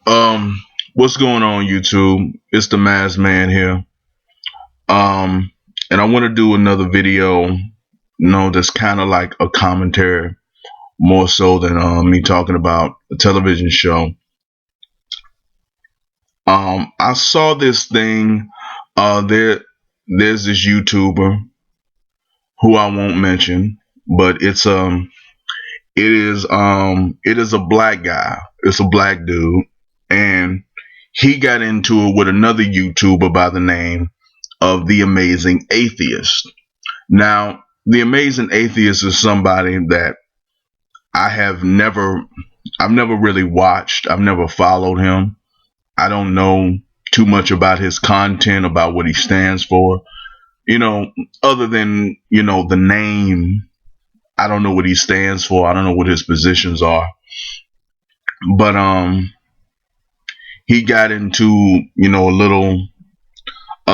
Um, what's going on, YouTube? It's the Masked Man here. Um, and I want to do another video, that's kind of like a commentary, more so than me talking about a television show. I saw this thing. There's this YouTuber who I won't mention, but it is a black guy. It's a black dude, and he got into it with another YouTuber by the name of The Amazing Atheist. Now, The Amazing Atheist is somebody that I have never I've never really watched. I've never followed him. I don't know too much about his content, about what he stands for. You know, other than, the name, I don't know what he stands for. I don't know what his positions are. But he got into, a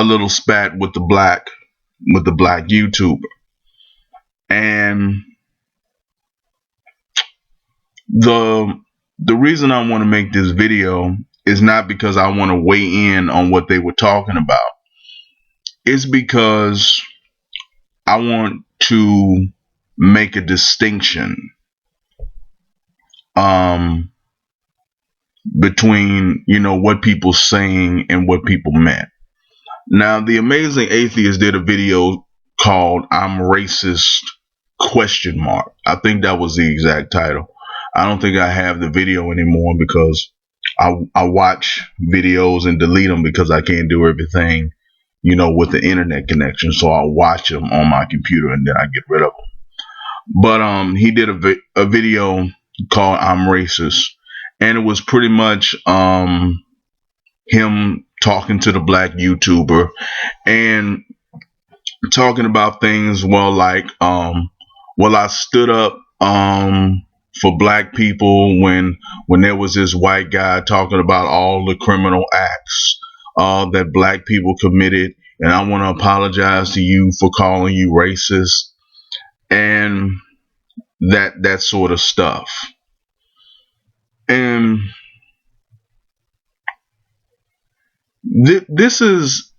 little spat with the black YouTuber. And the the reason I want to make this video is not because I want to weigh in on what they were talking about. It's because I want to make a distinction um between, what people saying and what people meant. Now, The Amazing Atheist did a video called "I'm Racist?" question mark. I think that was the exact title. I don't think I have the video anymore because I watch videos and delete them because I can't do everything, with the internet connection. So I'll watch them on my computer and then I get rid of them. But he did a video called "I'm Racist," and it was pretty much him talking to the black YouTuber and talking about things, I stood up for black people when there was this white guy talking about all the criminal acts that black people committed, and I want to apologize to you for calling you racist, and that sort of stuff. And this is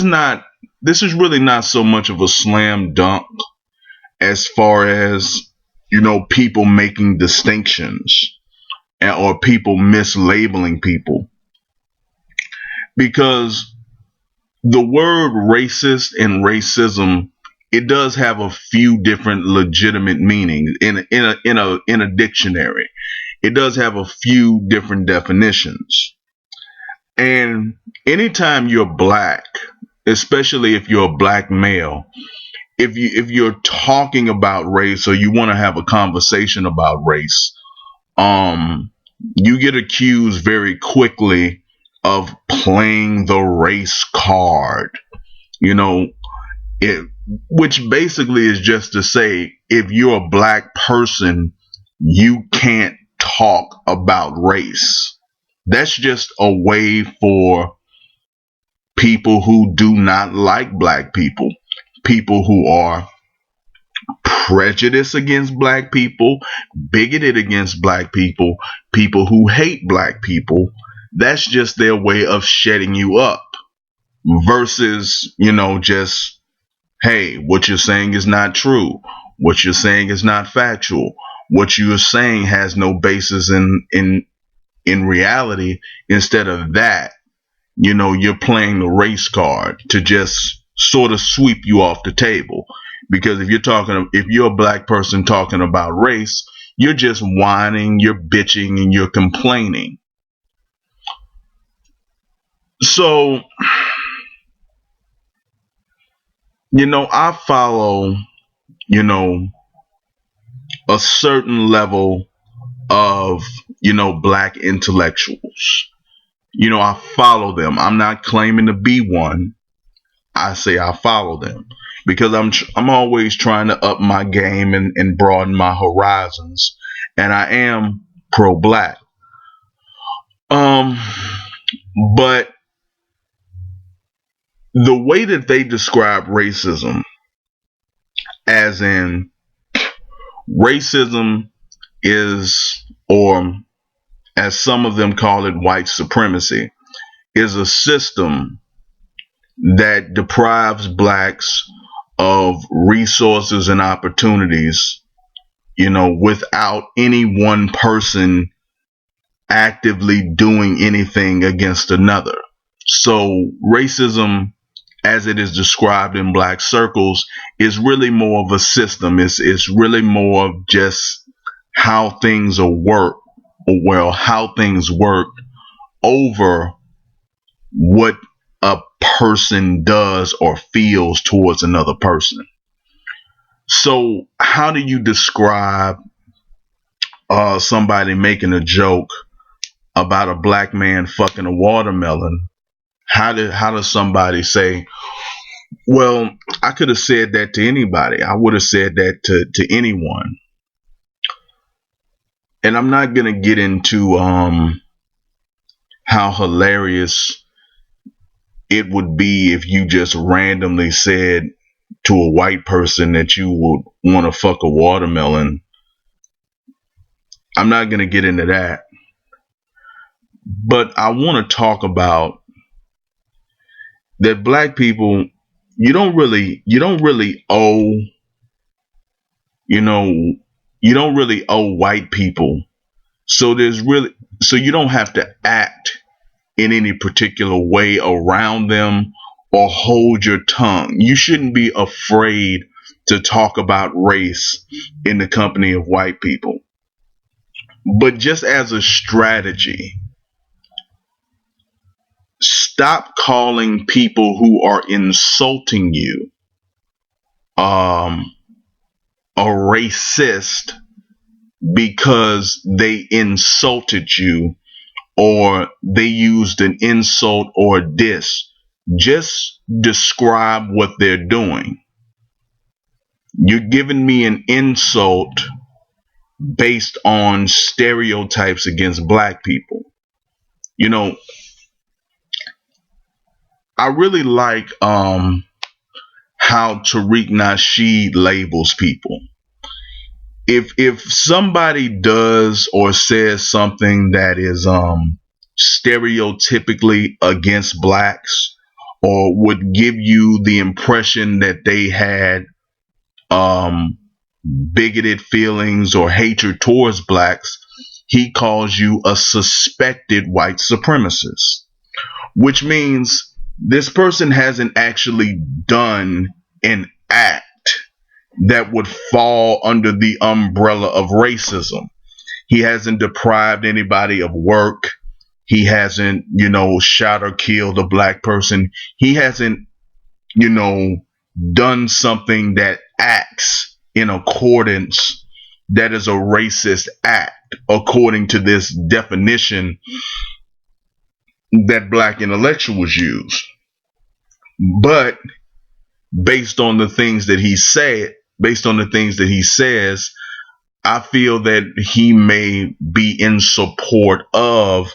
not this is really not so much of a slam dunk as far as, people making distinctions or people mislabeling people, because the word racist and racism, it does have a few different legitimate meanings in a dictionary. It does have a few different definitions. And anytime you're black, especially if you're a black male, if you're talking about race or you want to have a conversation about race, you get accused very quickly of playing the race card. You know, it which basically is just to say, if you're a black person, you can't talk about race. That's just a way for people who do not like black people who are prejudiced against black people, bigoted against black people who hate black people. That's just their way of shutting you up versus, just, hey, what you're saying is not true. What you're saying is not factual. What you're saying has no basis in reality. Instead of that, you're playing the race card to just sort of sweep you off the table. Because if you're a black person talking about race, you're just whining, you're bitching, and you're complaining. So, I follow, you know, a certain level of, black intellectuals. I follow them. I'm not claiming to be one. I say I follow them because I'm always trying to up my game and broaden my horizons, and I am pro-black. Um, but the way that they describe racism, as in racism is, or as some of them call it, white supremacy, is a system that deprives blacks of resources and opportunities, without any one person actively doing anything against another. So racism, as it is described in black circles, is really more of a system. It's really more of just how things are worked, or well, how things work over what a person does or feels towards another person. So how do you describe somebody making a joke about a black man fucking a watermelon? How does somebody say, well, I could have said that to anybody. I would have said that to anyone. And I'm not gonna get into how hilarious it would be if you just randomly said to a white person that you would want to fuck a watermelon. I'm not gonna get into that. But I want to talk about that black people, you don't really owe, you don't really owe white people. So you don't have to act in any particular way around them or hold your tongue. You shouldn't be afraid to talk about race in the company of white people. But just as a strategy, stop calling people who are insulting you a racist because they insulted you or they used an insult or a diss. Just describe what they're doing. You're giving me an insult based on stereotypes against black people. I really like how Tariq Nasheed labels people. If somebody does or says something that is stereotypically against blacks, or would give you the impression that they had bigoted feelings or hatred towards blacks, he calls you a suspected white supremacist, which means this person hasn't actually done an act that would fall under the umbrella of racism. He hasn't deprived anybody of work. He hasn't, shot or killed a black person. He hasn't, done something that acts in accordance, that is a racist act, according to this definition that black intellectuals use. But based on the things that he says, I feel that he may be in support of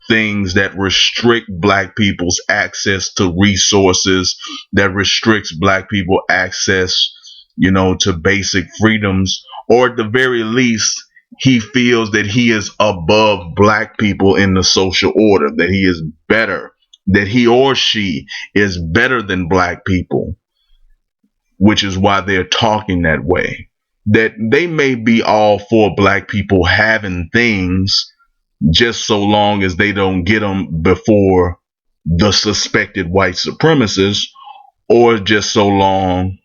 things that restrict black people's access to resources, that restricts black people access, to basic freedoms, or at the very least, he feels that he is above black people in the social order, that he is better, that he or she is better than black people, which is why they're talking that way. That they may be all for black people having things, just so long as they don't get them before the suspected white supremacists, or just so long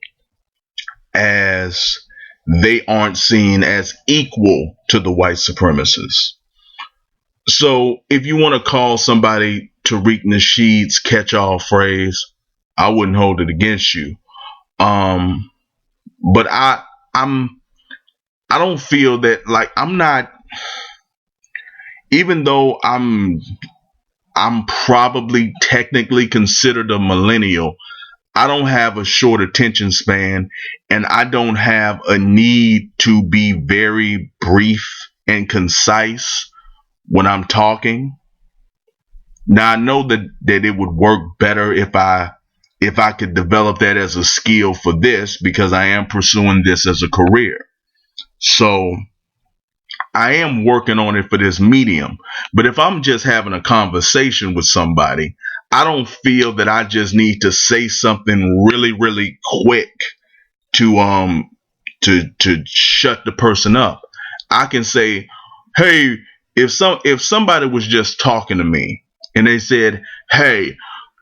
as they aren't seen as equal to the white supremacists. So if you want to call somebody Tariq Nasheed's catch-all phrase, I wouldn't hold it against you. But I don't feel that, like, I'm not, even though I'm probably technically considered a millennial, I don't have a short attention span, and I don't have a need to be very brief and concise when I'm talking. Now I know that it would work better if I could develop that as a skill for this, because I am pursuing this as a career. So I am working on it for this medium. But if I'm just having a conversation with somebody, I don't feel that I just need to say something really, really quick to to shut the person up. I can say, hey, if somebody was just talking to me and they said, hey,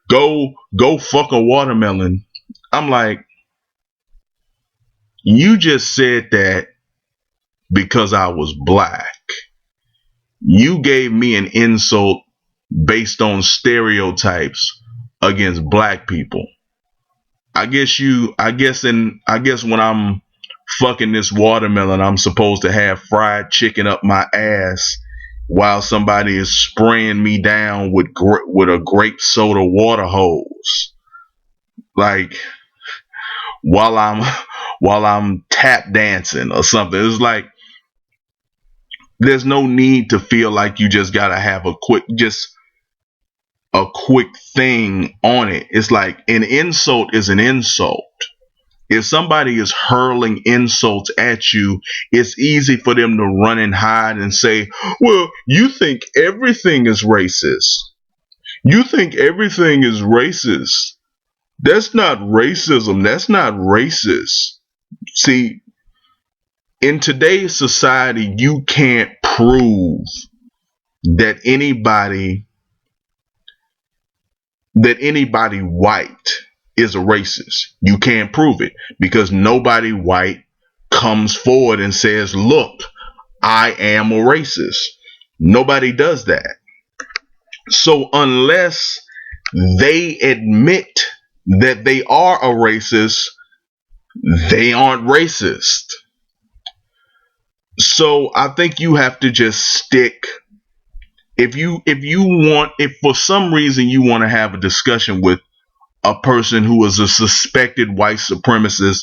go fuck a watermelon, I'm like, you just said that because I was black. You gave me an insult based on stereotypes against black people. I guess when I'm fucking this watermelon, I'm supposed to have fried chicken up my ass while somebody is spraying me down with a grape soda water hose. Like while I'm while I'm tap dancing or something. It's like there's no need to feel like you just gotta have a quick thing on it. It's like an insult is an insult. If somebody is hurling insults at you, it's easy for them to run and hide and say, well, you think everything is racist. You think everything is racist. That's not racism. That's not racist. See, in today's society, you can't prove that anybody white is a racist. You can't prove it because nobody white comes forward and says, look, I am a racist. Nobody does that. So unless they admit that they are a racist, they aren't racist. So I think you have to just stick. If for some reason you want to have a discussion with a person who is a suspected white supremacist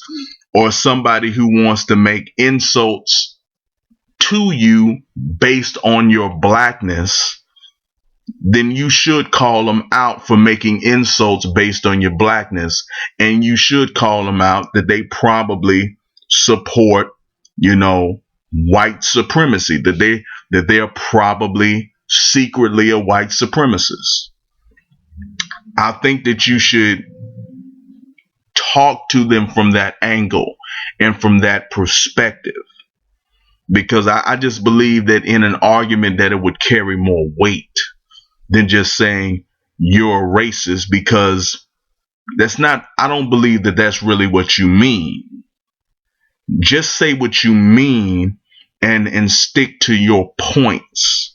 or somebody who wants to make insults to you based on your blackness, then you should call them out for making insults based on your blackness. And you should call them out that they probably support, white supremacy, that they're probably secretly a white supremacist. I think that you should talk to them from that angle and from that perspective, because I just believe that in an argument that it would carry more weight than just saying you're a racist, because I don't believe that that's really what you mean. Just say what you mean and stick to your points.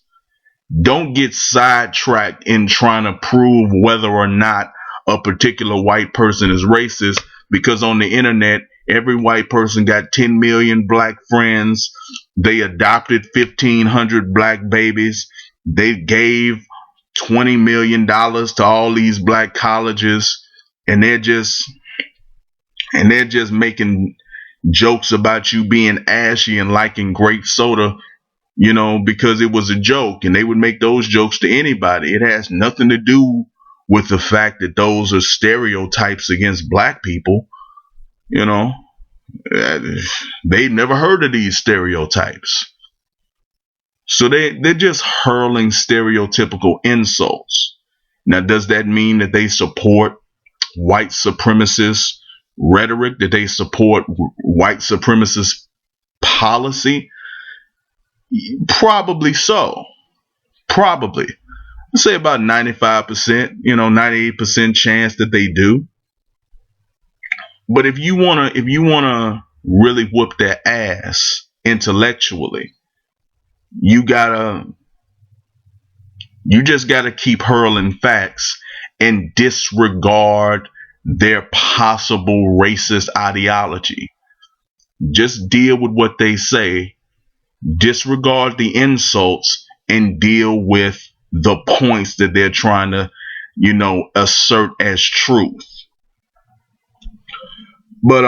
Don't get sidetracked in trying to prove whether or not a particular white person is racist, because on the internet, every white person got 10 million black friends. They adopted 1,500 black babies. They gave $20 million to all these black colleges, and they're just making jokes about you being ashy and liking grape soda, because it was a joke, and they would make those jokes to anybody. It has nothing to do with the fact that those are stereotypes against black people. They've never heard of these stereotypes. So they're just hurling stereotypical insults. Now, does that mean that they support white supremacist rhetoric, that they support white supremacist policy? Probably so. Probably. I'd say about 95%, 98% chance that they do. But if you wanna really whoop their ass intellectually, you just gotta keep hurling facts and disregard their possible racist ideology. Just deal with what they say, disregard the insults, and deal with the points that they're trying to, assert as truth. But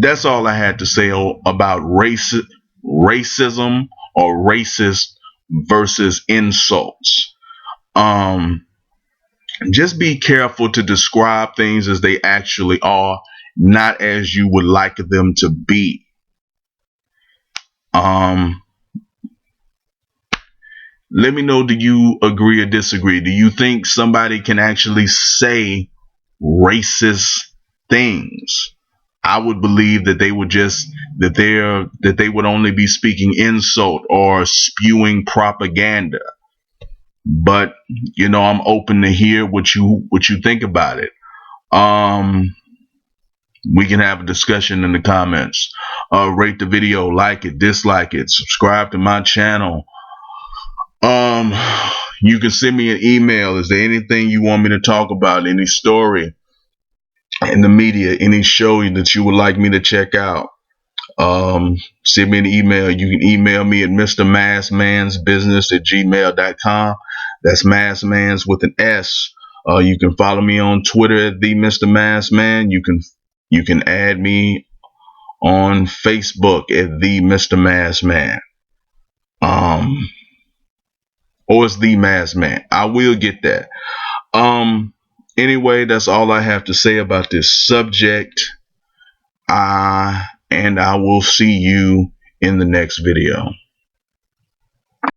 that's all I had to say about racism or racist versus insults. Just be careful to describe things as they actually are, not as you would like them to be. Let me know, do you agree or disagree? Do you think somebody can actually say racist things? I would believe that they would just that they would only be speaking insult or spewing propaganda. But I'm open to hear what you think about it. Um, we can have a discussion in the comments. Rate the video, like it, dislike it, subscribe to my channel. Um, you can send me an email. Is there anything you want me to talk about? Any story in the media, any show that you would like me to check out? Send me an email. You can email me at mrmassmansbusiness@gmail.com. That's massmans with an S. You can follow me on Twitter at the Mr. Massman. You can add me on Facebook at the Mr. Massman. Um, or it's the Massman. I will get that. Anyway, that's all I have to say about this subject. And I will see you in the next video.